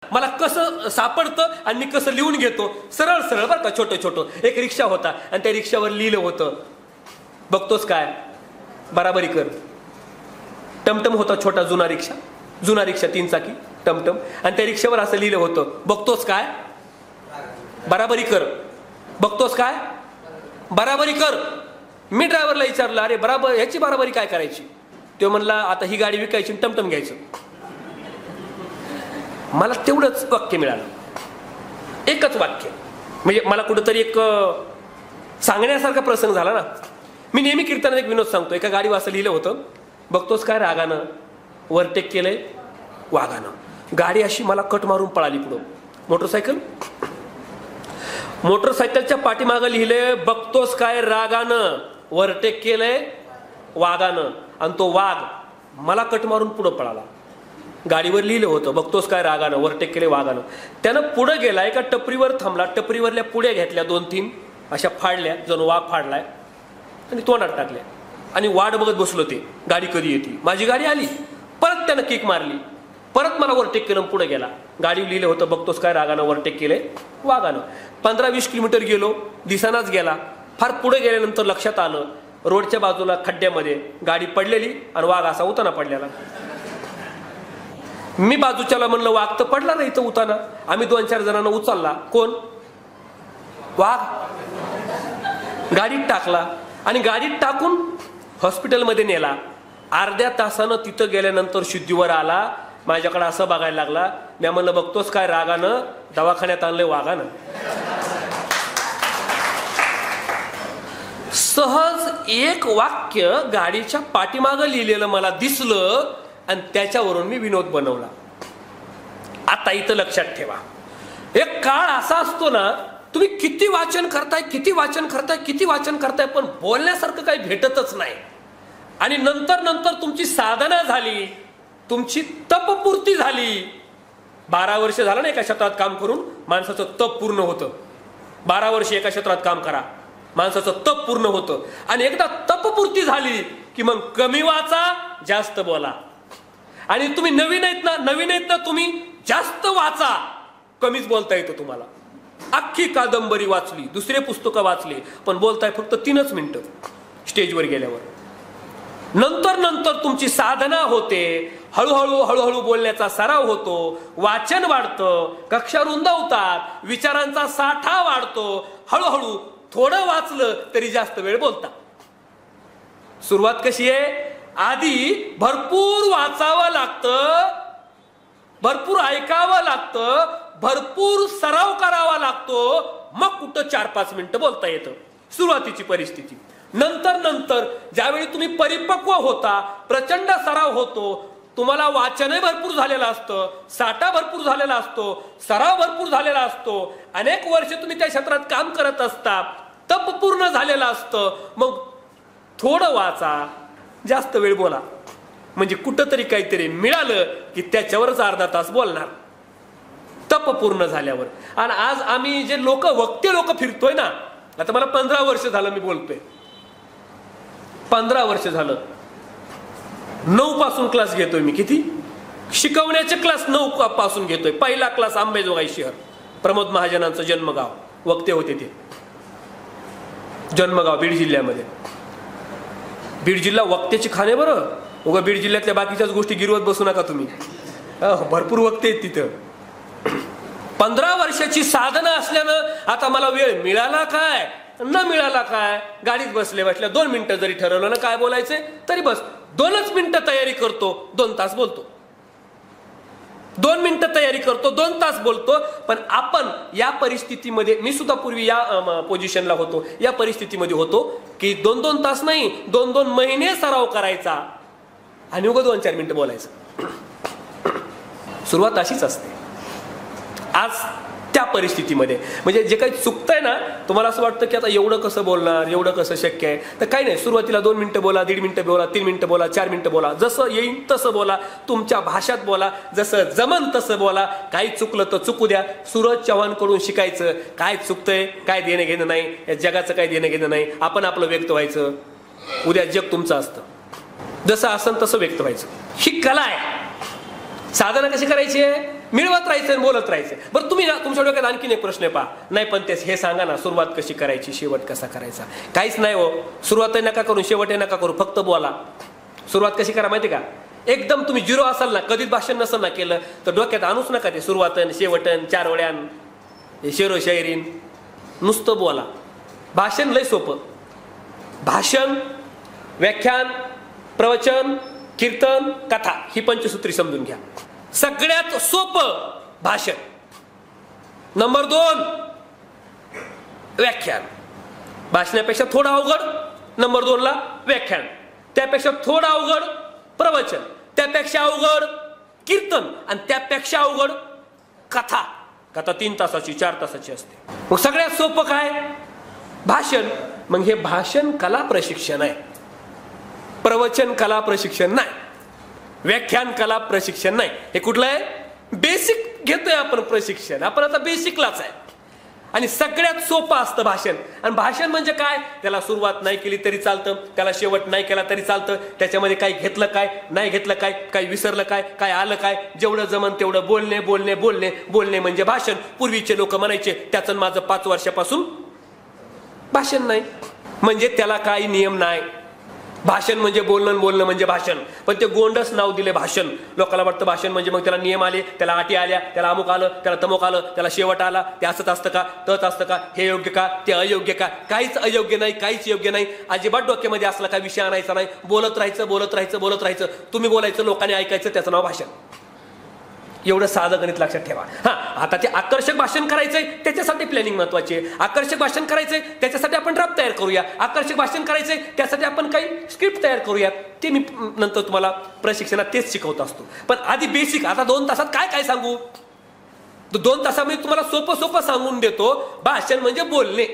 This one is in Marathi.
मला कसं सापडतं आणि मी कसं लिहून घेतो, सरळ सरळ बरं का. छोटं छोटं एक रिक्षा होता आणि त्या रिक्षावर लिहिलं होतं, बघतोस काय बराबरी कर. टमटम होता छोटा जुना रिक्षा 3 चाकी टमटम, आणि त्या रिक्षावर असं लिहिलं होतं, बघतोस काय बराबरी कर. बघतोस काय बराबरी कर. मी ड्रायव्हरला विचारलं, अरे बराबर ह्याची बराबरी काय करायची? तो म्हणला, आता ही गाडी विकायची टमटम घ्यायचं. मला तेवढंच वाक्य मिळालं, एकच वाक्य. म्हणजे मला कुठंतरी एक सांगण्यासारखा प्रसंग झाला ना. मी नेहमी कीर्तनात एक विनोद सांगतो. एका गाडीवर असं लिहिलं होतं, बघतोस काय रागानं ओव्हरटेक केलंय वाघानं. गाडी अशी मला कट मारून पळाली पुढं. मोटरसायकलच्या पाठीमागं लिहिले, बघतोस काय रागानं ओव्हरटेक केलंय वाघानं, आणि तो वाघ मला कट मारून पुढं पळाला. गाडीवर लिहिलं होतं, बघतोस काय रागानं ओव्हरटेक केले वाघानं. त्यानं पुढं गेला, एका टपरीवर थांबला, टपरीवरल्या पुड्या घेतल्या 2-3 अशा फाडल्या, जणू वाघ फाडलाय, आणि तोंडात टाकल्या आणि वाट बघत बसलो ते गाडी कधी येते. माझी गाडी आली, परत त्यानं किक मारली, परत मला ओव्हरटेक केलं, पुढे गेला. गाडीवर लिहिलं होतं, बघतोस काय रागानं ओव्हरटेक केले वाघानं. 15-20 किलोमीटर गेलो, दिसानाच गेला. फार पुढे गेल्यानंतर लक्षात आलं, रोडच्या बाजूला खड्ड्यामध्ये गाडी पडलेली आणि वाघ असा उताना पडलेला. मी बाजूच्याला म्हणलं, वाघ तर पडला ना इथं उताना. आम्ही 2-4 जणांना उचलला. कोण? वाघ. गाडीत टाकला आणि गाडीत टाकून हॉस्पिटलमध्ये नेला. अर्ध्या तासानं तिथं गेल्यानंतर शुद्धीवर आला. माझ्याकडे असं बघायला लागला. मी म्हणलं, बघतोस काय रागानं दवाखान्यात आणलंय वाघानं. सहज एक वाक्य गाडीच्या पाठीमागं लिहिलेलं मला दिसलं आणि त्याच्यावरून मी विनोद बनवला. आता इथं लक्षात ठेवा, एक काळ असा असतो ना, तुम्ही किती वाचन करताय पण बोलण्यासारखं काही भेटतच नाही. आणि नंतर तुमची साधना झाली, तुमची तपपूर्ती झाली. 12 वर्ष झालं ना एका क्षेत्रात काम करून, माणसाचं तप पूर्ण होतं. 12 वर्ष एका क्षेत्रात काम करा, माणसाचं तप पूर्ण होतं. आणि एकदा तपपूर्ती झाली की मग कमी वाचा, जास्त बोला. आणि तुम्ही नवीन आहेत ना, तुम्ही जास्त वाचा, कमीच बोलता येतं तुम्हाला. अख्खी कादंबरी वाचली, दुसरे पुस्तकं वाचले, पण बोलताय फक्त 3च मिनिटं स्टेजवर गेल्यावर. नंतर तुमची साधना होते, हळूहळू बोलण्याचा सराव होतो, वाचन वाढतं, कक्षा रुंदावतात, विचारांचा साठा वाढतो. हळूहळू थोडं वाचलं तरी जास्त वेळ बोलता. सुरुवात कशी आहे? आधी भरपूर वाचावं लागतं, भरपूर ऐकावं लागतं, भरपूर सराव करावा लागतो, मग कुठं 4-5 मिनिटं बोलता येतं. सुरुवातीची परिस्थिती. नंतर ज्यावेळी तुम्ही परिपक्व होता, प्रचंड सराव होतो, तुम्हाला वाचनही भरपूर झालेलं असतं, साठा भरपूर झालेला असतो, सराव भरपूर झालेला असतो, अनेक वर्ष तुम्ही त्या क्षेत्रात काम करत असता, तप पूर्ण झालेलं असतं. मग थोडं वाचा, जास्त वेळ बोला. म्हणजे कुठंतरी काहीतरी मिळालं की त्याच्यावरच अर्धा तास बोलणार, तप पूर्ण झाल्यावर. आणि आज आम्ही जे वक्ते लोक फिरतोय ना, आता मला 15 वर्ष झालं मी बोलतोय, 15 वर्ष झालं. 9 पासून क्लास घेतोय मी. किती? शिकवण्याचे क्लास 9 पासून घेतोय. पहिला क्लास अंबेजोगाई शहर, प्रमोद महाजनांचं जन्मगाव, वक्ते होते ते, जन्मगाव बीड जिल्ह्यामध्ये. बीड जिल्हा वक्त्याची खाणे बरं. उगा बीड जिल्ह्यातल्या बाकीच्याच गोष्टी गिरवत बसू नका तुम्ही, भरपूर वक्ते आहेत तिथं. 15 वर्षाची साधना असल्यानं आता मला वेळ मिळाला काय न मिळाला काय, गाडीत बसल्या 2 मिनिटं जरी ठरवलं ना काय बोलायचे तरी बस 2च मिनिटं तयारी करतो, 2 तास बोलतो. 2 मिनिटं तयारी करतो, 2 तास बोलतो. पण आपण या परिस्थितीमध्ये, मी सुद्धा पूर्वी या पोझिशनला होतो, या परिस्थितीमध्ये होतो की 2-2 तास नाही, 2-2 महिने सराव करायचा आणि उगा 2-4 मिनिटं बोलायचं. सुरुवात अशीच असते. आज त्या परिस्थितीमध्ये म्हणजे जे काही चुकतंय ना, तुम्हाला असं वाटतं की आता एवढं कसं बोलणार, एवढं कसं शक्य आहे, तर काही नाही. सुरुवातीला 2 मिनिटं बोला, 1.5 मिनिटं बोला, 3 मिनिटं बोला, 4 मिनिटं बोला, जसं येईल तसं बोला, तुमच्या भाषात बोला, जसं जमन तसं बोला. काही चुकलं तर चुकू द्या. सूरज चव्हाण कडून शिकायचं, काय चुकतंय, काय देणं घेणं नाही, या जगाचं काय देणं घेणं नाही, आपण आपलं व्यक्त व्हायचं. उद्या जग तुमचं असतं, जसं असन तसं व्यक्त व्हायचं. ही कला आहे. साधना कशी करायची आहे? मिळवत राहायचं आणि बोलत राहायचं. बरं तुम्ही ना तुमच्या डोक्यात आणखीन एक प्रश्न पहा, नाही पण तेच हे सांगा ना, सुरुवात कशी करायची, शेवट कसा करायचा. काहीच नाही हो, सुरुवातही नका करू, शेवटही नका करू, फक्त बोला. सुरुवात कशी करा माहिती का, एकदम तुम्ही झिरो असाल ना, कधीच भाषण नसेल ना केलं तर डोक्यात आणूच नका ते सुरुवातन शेवटन 4 वड्यान शेरो शायरीन. नुसतं बोला. भाषण लय सोपं. भाषण, व्याख्यान, प्रवचन, कीर्तन, कथा ही पंचसूत्री समजून घ्या. सगळ्यात सोपं भाषण. नंबर 2 व्याख्यान. भाषणापेक्षा थोडं अवघड नंबर 2 ला व्याख्यान, त्यापेक्षा थोडं अवघड प्रवचन, त्यापेक्षा अवघड कीर्तन आणि त्यापेक्षा अवघड कथा. कथा 3 तासाची 4 तासाची असते. मग सगळ्यात सोपं काय, भाषण. मग हे भाषण कला प्रशिक्षण आहे, प्रवचन कला प्रशिक्षण नाही, व्याख्यान कला प्रशिक्षण नाही. हे कुठलं आहे, बेसिक घेतोय आपण प्रशिक्षण. आपण आता बेसिकलाच आहे. आणि सगळ्यात सोपं असतं भाषण. आणि भाषण म्हणजे काय, त्याला सुरुवात नाही केली तरी चालतं, त्याला शेवट नाही केला तरी चालतं, त्याच्यामध्ये काय घेतलं काय, नाही घेतलं काय, काय विसरलं काय, काय आलं काय, जेवढं जमन तेवढं बोलणे बोलणे बोलणे बोलणे म्हणजे भाषण. पूर्वीचे लोक म्हणायचे त्याचं माझं 5 वर्षापासून भाषण नाही, म्हणजे त्याला काही नियम नाही. भाषण म्हणजे बोलणं, बोलणं म्हणजे भाषण. पण ते गोंडस नाव दिले भाषण. लोकांना वाटतं भाषण म्हणजे मग त्याला नियम आले, त्याला अटी आल्या, त्याला अमुक आलं, त्याला तमुक आलं, त्याला शेवट आला, ते असंच असतं का, तच असतं का, हे योग्य का, ते अयोग्य का. काहीच अयोग्य नाही, काहीच योग्य नाही. अजिबात डोक्यामध्ये असला काय विषय आणायचा नाही. बोलत राहायचं, बोलत राहायचं, बोलत राहायचं. तुम्ही बोलायचं, लोकांनी ऐकायचं, त्याचं नाव भाषण. एवढं साधं गणित लक्षात ठेवा. हा, आता ते आकर्षक भाषण करायचंय त्याच्यासाठी प्लॅनिंग महत्वाची आहे. आकर्षक भाषण करायचंय त्याच्यासाठी आपण ड्राफ्ट तयार करूया. आकर्षक भाषण करायचंय त्यासाठी आपण काही स्क्रिप्ट तयार करूया. ते मी नंतर तुम्हाला प्रशिक्षणात तेच शिकवत असतो. पण आधी बेसिक. आता 2 तासात काय काय सांगू, 2 तासामध्ये तुम्हाला सोपं सोपं सांगून देतो. भाषण म्हणजे बोलणे.